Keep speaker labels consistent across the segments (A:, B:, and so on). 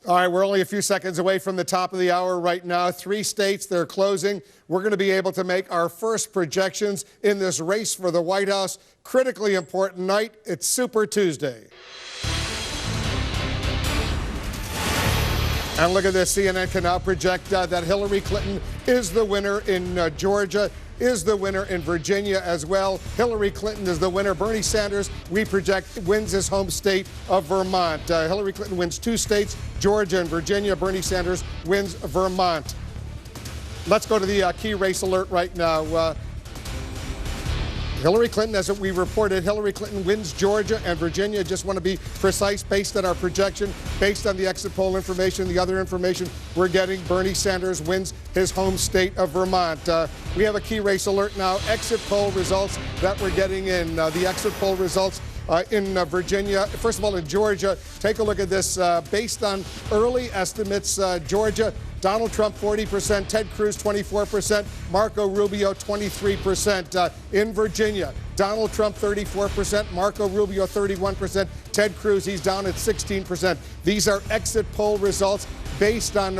A: All right, we're only a few seconds away from the top of the hour right now. 3 states, they're closing. We're going to be able to make our first projections in this race for the White House. Critically important night. It's Super Tuesday. And look at this. CNN can now project that Hillary Clinton is the winner in Georgia, is the winner in Virginia as well. Hillary Clinton is the winner. Bernie Sanders, we project, wins his home state of Vermont. Hillary Clinton wins 2 states, Georgia and Virginia. Bernie Sanders wins Vermont. Let's go to the key race alert right now. Hillary Clinton, as we reported, Hillary Clinton wins Georgia and Virginia. Just want to be precise based on our projection, based on the exit poll information, the other information we're getting. Bernie Sanders wins his home state of Vermont. We have a key race alert now. Exit poll results that we're getting in. The exit poll results in Virginia. First of all, in Georgia, take a look at this. Based on early estimates, Georgia, Donald Trump 40%, Ted Cruz 24%, Marco Rubio 23%. In Virginia, Donald Trump 34%, Marco Rubio 31%, Ted Cruz, he's down at 16%. These are exit poll results based on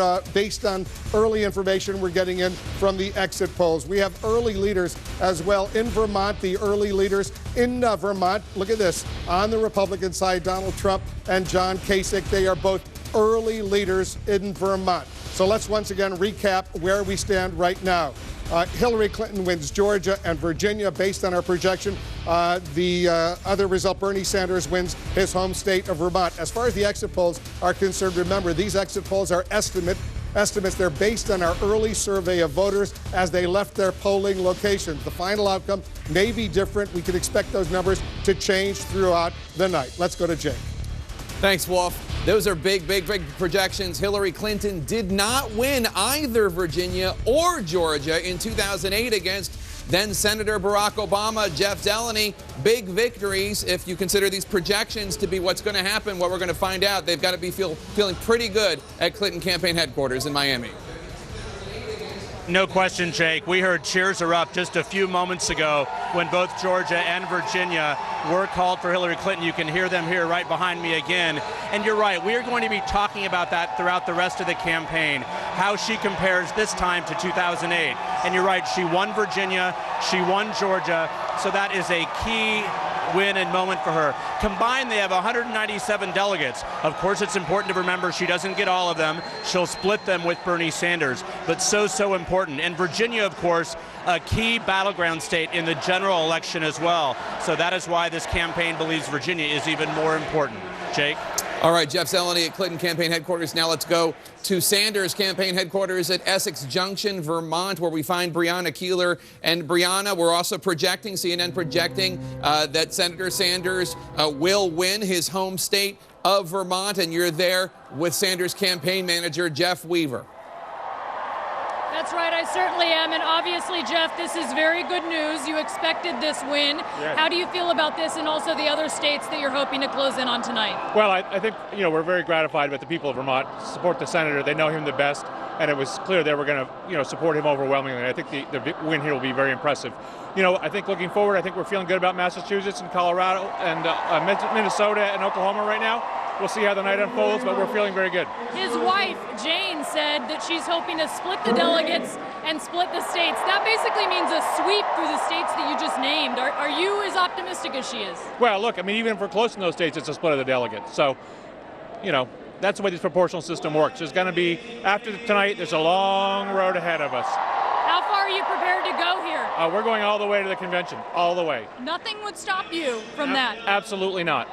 A: early information we're getting in from the exit polls. We have early leaders as well in Vermont. The early leaders in Vermont, look at this. On the Republican side, Donald Trump and John Kasich, they are both early leaders in Vermont. So let's once again recap where we stand right now. Hillary Clinton wins Georgia and Virginia based on our projection. The other result, Bernie Sanders wins his home state of Vermont. As far as the exit polls are concerned, remember, these exit polls are estimates. They're based on our early survey of voters as they left their polling locations. The final outcome may be different. We can expect those numbers to change throughout the night. Let's go to Jake.
B: Thanks, Wolf. Those are big projections. Hillary Clinton did not win either Virginia or Georgia in 2008 against then Senator Barack Obama. Jeff Zeleny, big victories. If you consider these projections to be what's going to happen, what we're going to find out, they've got to be feeling pretty good at Clinton campaign headquarters in Miami.
C: No question, Jake. We heard cheers are up just a few moments ago when both Georgia and Virginia were called for Hillary Clinton. You can hear them here right behind me again. And you're right, we are going to be talking about that throughout the rest of the campaign, how she compares this time to 2008. And you're right, she won Virginia, she won Georgia, so that is a key win and moment for her. Combined, they have 197 delegates. Of course, it's important to remember she doesn't get all of them. She'll split them with Bernie Sanders, but so important. And Virginia, of course, a key battleground state in the general election as well. So that is why this campaign believes Virginia is even more important. Jake?
B: All right, Jeff Zeleny at Clinton campaign headquarters. Now let's go to Sanders campaign headquarters at Essex Junction, Vermont, where we find Breonna Keeler. And Breonna, we're also projecting, CNN projecting, that Senator Sanders will win his home state of Vermont. And you're there with Sanders campaign manager Jeff Weaver.
D: That's right, I certainly am. And obviously, Jeff, this is very good news. You expected this win. Yes. How do you feel about this and also the other states that you're hoping to close in on tonight?
E: Well, I think, we're very gratified with the people of Vermont support the senator. They know him the best, and it was clear they were going to, support him overwhelmingly. I think the win here will be very impressive. I think looking forward, I think we're feeling good about Massachusetts and Colorado and Minnesota and Oklahoma right now. We'll see how the night unfolds, but we're feeling very good.
D: His wife, Jane, said that she's hoping to split the delegates and split the states. That basically means a sweep through the states that you just named. Are you as optimistic as she is?
E: Well, look, even if we're close in those states, it's a split of the delegates. So, that's the way this proportional system works. There's going to be, after tonight, there's a long road ahead of us.
D: How far are you prepared to go here?
E: We're going all the way to the convention, all the way.
D: Nothing would stop you from that?
E: Absolutely not.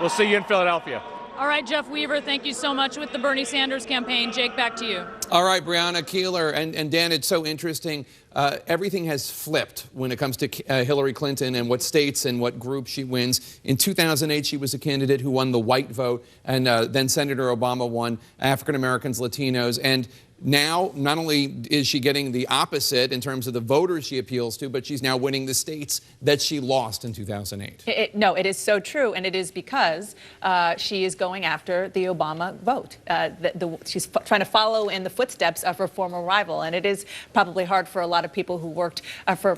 E: We'll see you in Philadelphia.
D: All right, Jeff Weaver, thank you so much with the Bernie Sanders campaign. Jake, back to you.
B: All right, Breonna Keeler and Dan, it's so interesting. Everything has flipped when it comes to Hillary Clinton and what states and what group she wins. In 2008, she was a candidate who won the white vote, and then Senator Obama won African Americans, Latinos, and now, not only is she getting the opposite in terms of the voters she appeals to, but she's now winning the states that she lost in 2008.
F: No, it is so true, and it is because she is going after the Obama vote. She's trying to follow in the footsteps of her former rival, and it is probably hard for a lot of people who worked for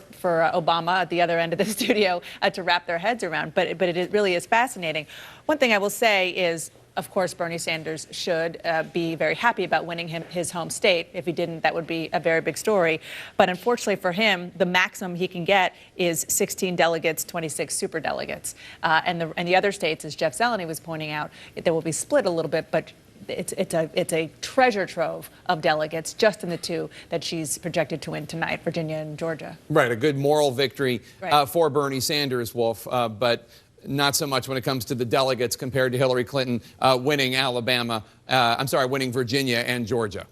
F: Obama at the other end of the studio to wrap their heads around, but it really is fascinating. One thing I will say is, Of course, Bernie Sanders should be very happy about winning his home state. If he didn't, that would be a very big story. But unfortunately for him, the maximum he can get is 16 delegates, 26 superdelegates. And the other states, as Jeff Zeleny was pointing out, they will be split a little bit, but it's a treasure trove of delegates just in the two that she's projected to win tonight, Virginia and Georgia.
B: Right, a good moral victory
F: Right.
B: for Bernie Sanders, Wolf, but not so much when it comes to the delegates compared to Hillary Clinton winning winning Virginia and Georgia.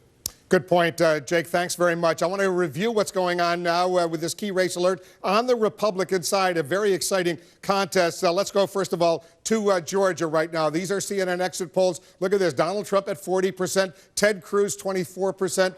A: Good point, Jake. Thanks very much. I want to review what's going on now with this key race alert. On the Republican side, a very exciting contest. Let's go, first of all, to Georgia right now. These are CNN exit polls. Look at this. Donald Trump at 40%, Ted Cruz 24%,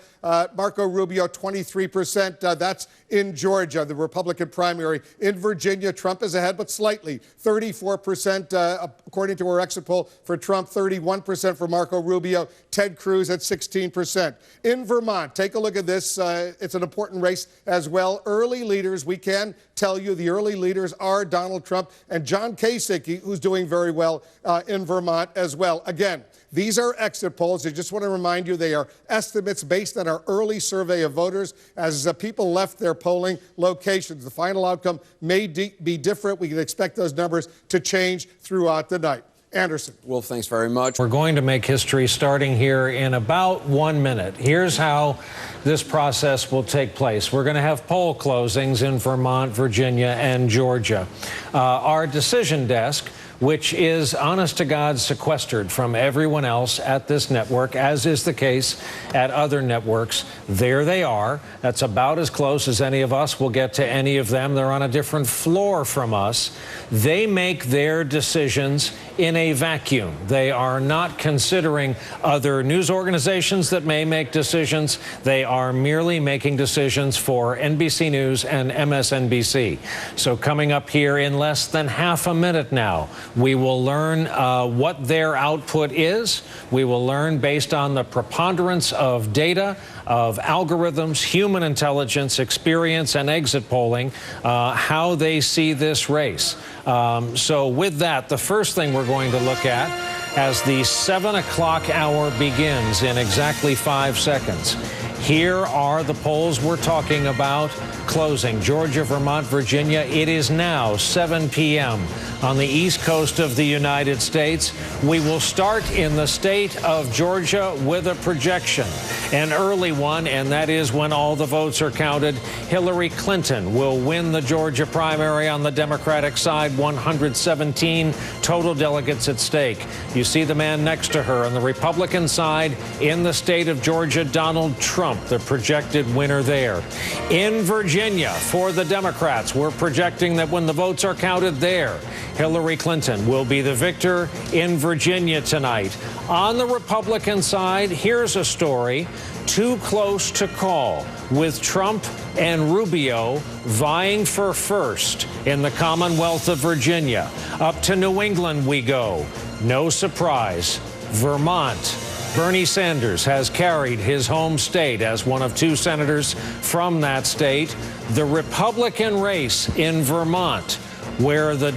A: Marco Rubio 23%. That's in Georgia, the Republican primary. In Virginia, Trump is ahead, but slightly. 34% according to our exit poll for Trump, 31% for Marco Rubio, Ted Cruz at 16%. In Vermont, take a look at this. It's an important race as well. Early leaders, we can tell you the early leaders are Donald Trump and John Kasich, who's doing very well in Vermont as well. Again, these are exit polls. I just want to remind you they are estimates based on our early survey of voters as people left their polling locations. The final outcome may be different. We can expect those numbers to change throughout the night. Anderson.
G: Wolf, thanks very much.
H: We're going to make history starting here in about 1 minute. Here's how this process will take place. We're going to have poll closings in Vermont, Virginia, and Georgia. Our decision desk, which is, honest to God, sequestered from everyone else at this network, as is the case at other networks. There they are. That's about as close as any of us will get to any of them. They're on a different floor from us. They make their decisions in a vacuum. They are not considering other news organizations that may make decisions. They are merely making decisions for NBC News and MSNBC. So coming up here in less than half a minute now, we will learn what their output is. We will learn, based on the preponderance of data, of algorithms, human intelligence, experience, and exit polling, how they see this race. So with that, the first thing we're going to look at as the 7 o'clock hour begins in exactly 5 seconds. Here are the polls we're talking about closing. Georgia, Vermont, Virginia. It is now 7 p.m. on the East Coast of the United States. We will start in the state of Georgia with a projection, an early one, and that is when all the votes are counted. Hillary Clinton will win the Georgia primary on the Democratic side, 117 total delegates at stake. You see the man next to her on the Republican side in the state of Georgia, Donald Trump, the projected winner there. In Virginia, for the Democrats, we're projecting that when the votes are counted there, Hillary Clinton will be the victor in Virginia tonight. On the Republican side, here's a story too close to call, with Trump and Rubio vying for first in the Commonwealth of Virginia. Up to New England we go. No surprise, Vermont. Bernie Sanders has carried his home state as one of 2 senators from that state. The Republican race in Vermont, where the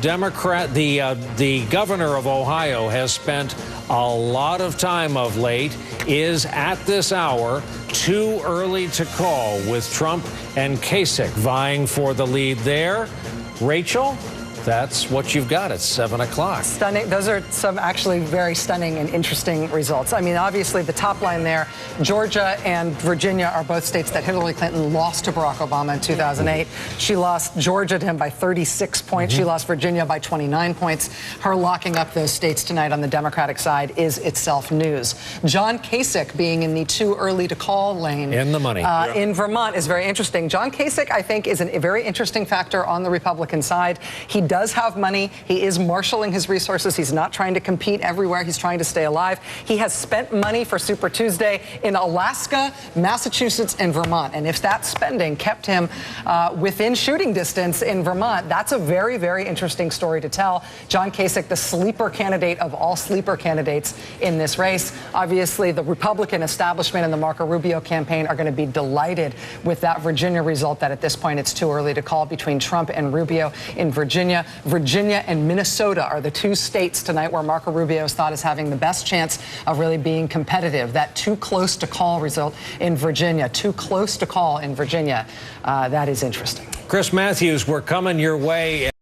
H: the governor of Ohio has spent a lot of time of late, is at this hour too early to call, with Trump and Kasich vying for the lead there. Rachel, that's what you've got at 7 o'clock.
I: Stunning. Those are some actually very stunning and interesting results. I mean, obviously, the top line there, Georgia and Virginia are both states that Hillary Clinton lost to Barack Obama in 2008. She lost Georgia to him by 36 points. She lost Virginia by 29 points. Her locking up those states tonight on the Democratic side is itself news. John Kasich being in the too early to call lane
H: in the money
I: in Vermont is very interesting. John Kasich, I think, is a very interesting factor on the Republican side. He does have money. He is marshaling his resources. He's not trying to compete everywhere. He's trying to stay alive. He has spent money for Super Tuesday in Alaska, Massachusetts, and Vermont. And if that spending kept him within shooting distance in Vermont, that's a very, very interesting story to tell. John Kasich, the sleeper candidate of all sleeper candidates in this race. Obviously, the Republican establishment and the Marco Rubio campaign are going to be delighted with that Virginia result, that at this point it's too early to call, between Trump and Rubio in Virginia. Pennsylvania, Virginia, and Minnesota are the 2 states tonight where Marco Rubio is thought as having the best chance of really being competitive. That too close to call result in Virginia, too close to call in Virginia. That is interesting.
H: Chris Matthews, we're coming your way.